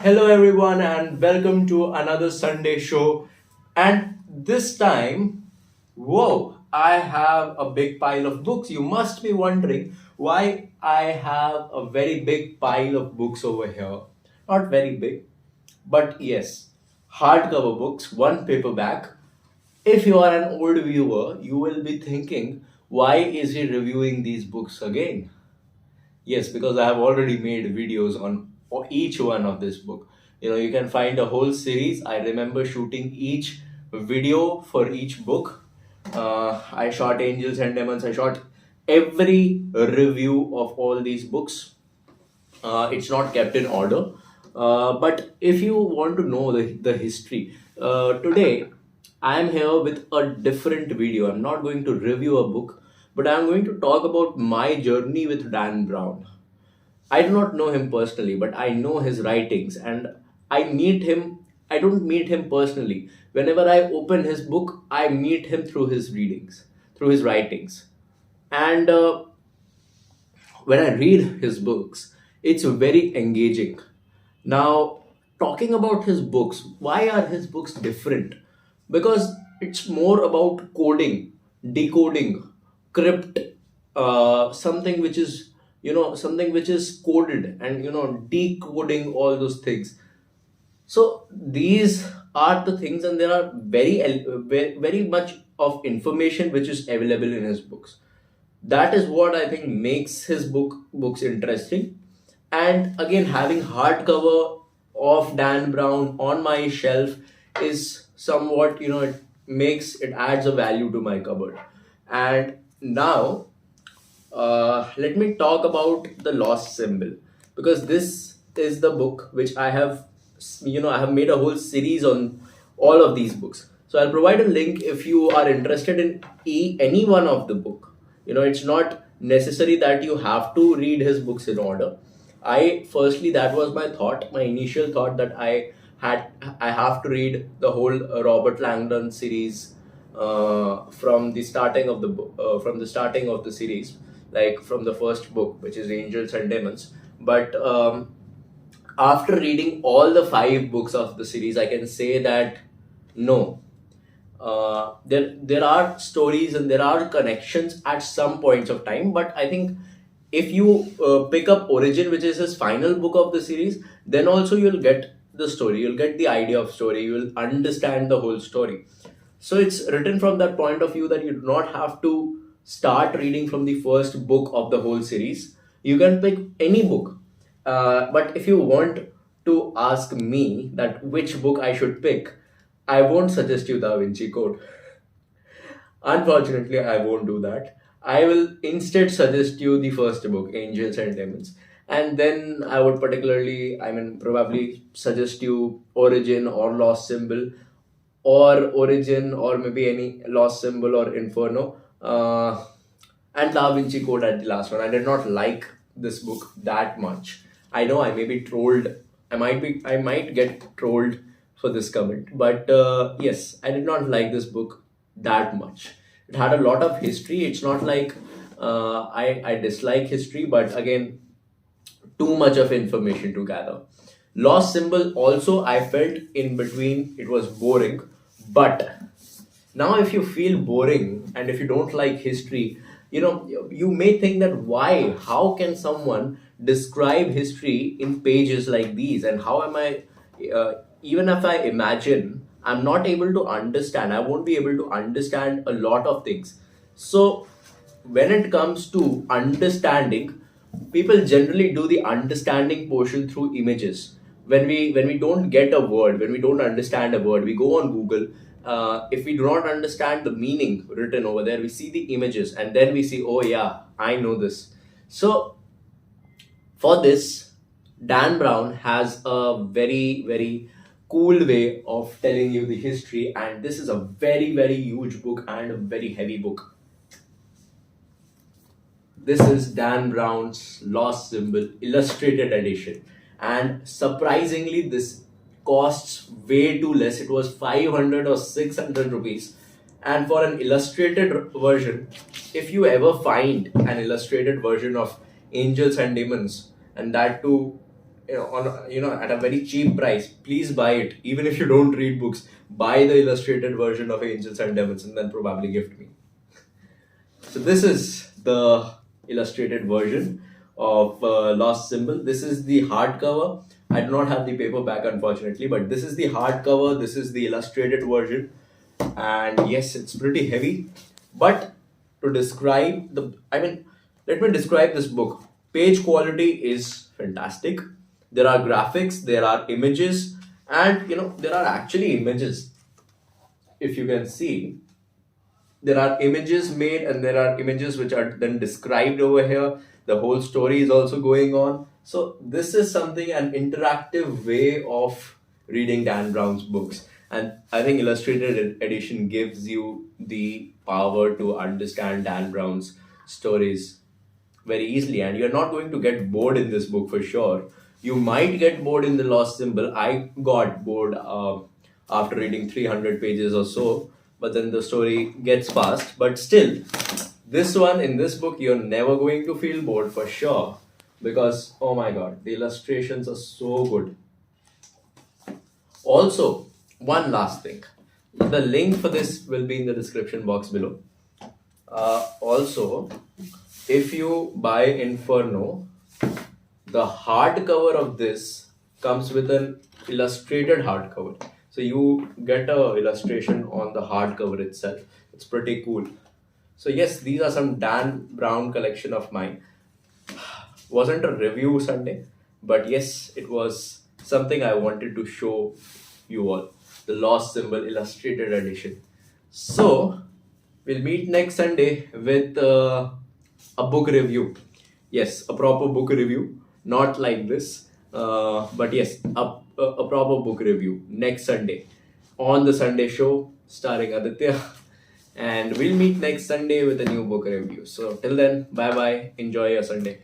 Hello, everyone, and welcome to another Sunday show. And this time, whoa, I have a big pile of books. You must be wondering why I have a very big pile of books over here. Not very big, but yes, hardcover books, one paperback. If you are an old viewer, you will be thinking, why is he reviewing these books again? Yes, because I have already made videos on each one of this book. You can find a whole series. I remember shooting each video for each book. I shot Angels and Demons. I shot every review of all these books. It's not kept in order. But if you want to know the history, today I am here with a different video. I'm not going to review a book, but I'm going to talk about my journey with Dan Brown. I do not know him personally, but I know his writings and I meet him. I don't meet him personally. Whenever I open his book, I meet him through his readings, through his writings. And when I read his books, it's very engaging. Now, talking about his books, why are his books different? Because it's more about coding, decoding, crypt, something which is something which is coded, and decoding all those things. So these are the things, and there are very much of information which is available in his books. That is what I think makes his books interesting. And again, having hardcover of Dan Brown on my shelf is somewhat, it adds a value to my cupboard. And now, let me talk about the lost symbol, because this is the book which I have made a whole series on all of these books. So I'll provide a link if you are interested in any one of the book. It's not necessary that you have to read his books in order. That was my thought, my initial thought, that I have to read the whole Robert Langdon series from the starting of the book, from the starting of the series, like from the first book, which is Angels and Demons. But after reading all the five books of the series, I can say that no, there are stories and there are connections at some points of time. But I think if you pick up Origin, which is his final book of the series, then also you'll get the story, you'll get the idea of story, you will understand the whole story. So it's written from that point of view that you do not have to start reading from the first book of the whole series. You can pick any book. But if you want to ask me that which book I should pick, I won't suggest you Da Vinci Code. Unfortunately, I won't do that. I will instead suggest you the first book, Angels and Demons. And then I would probably suggest you Origin or Lost Symbol, or Origin, or maybe any Lost Symbol or Inferno. And Da Vinci Code at the last one. I did not like this book that much. I know I may be trolled. I might get trolled for this comment, but yes, I did not like this book that much. It had a lot of history. It's not like I dislike history, but again, too much of information to gather. Lost Symbol also, I felt in between it was boring, but now if you feel boring and if you don't like history, you may think that why, how can someone describe history in pages like these, and how am I, even if I imagine, I'm not able to understand, I won't be able to understand a lot of things. So when it comes to understanding, people generally do the understanding portion through images. When we don't get a word, when we don't understand a word, we go on Google. If we do not understand the meaning written over there, we see the images and then we see, oh yeah, I know this. So for this, Dan Brown has a very cool way of telling you the history, and this is a very huge book and a very heavy book. This is Dan Brown's Lost Symbol Illustrated Edition. And surprisingly, this costs way too less. It was 500 or 600 rupees. And for an illustrated version, if you ever find an illustrated version of Angels and Demons, and that too at a very cheap price, please buy it. Even if you don't read books, buy the illustrated version of Angels and Devils and then probably gift me. So this is the illustrated version of Lost Symbol. This is the hardcover. I do not have the paperback, unfortunately, but this is the hardcover. This is the illustrated version, and yes, it's pretty heavy. But to describe let me describe this book. Page quality is fantastic. There are graphics, there are images, and there are actually images. If you can see, there are images made and there are images which are then described over here. The whole story is also going on. So this is something, an interactive way of reading Dan Brown's books, and I think illustrated edition gives you the power to understand Dan Brown's stories very easily, and you're not going to get bored in this book for sure. You might get bored in The Lost Symbol. I got bored after reading 300 pages or so, but then the story gets fast. But still, this one, in this book, you're never going to feel bored for sure, because oh my god, the illustrations are so good. Also, one last thing, the link for this will be in the description box below. Also, if you buy Inferno, the hardcover of this comes with an illustrated hardcover. So you get a illustration on the hardcover itself. It's pretty cool. So yes, these are some Dan Brown collection of mine. Wasn't a review Sunday, but yes, it was something I wanted to show you all. The Lost Symbol Illustrated Edition. So we'll meet next Sunday with a book review. Yes, a proper book review, not like this, but yes, a proper book review next Sunday on the Sunday show starring Aditya. And we'll meet next Sunday with a new book review. So till then, bye bye. Enjoy your Sunday.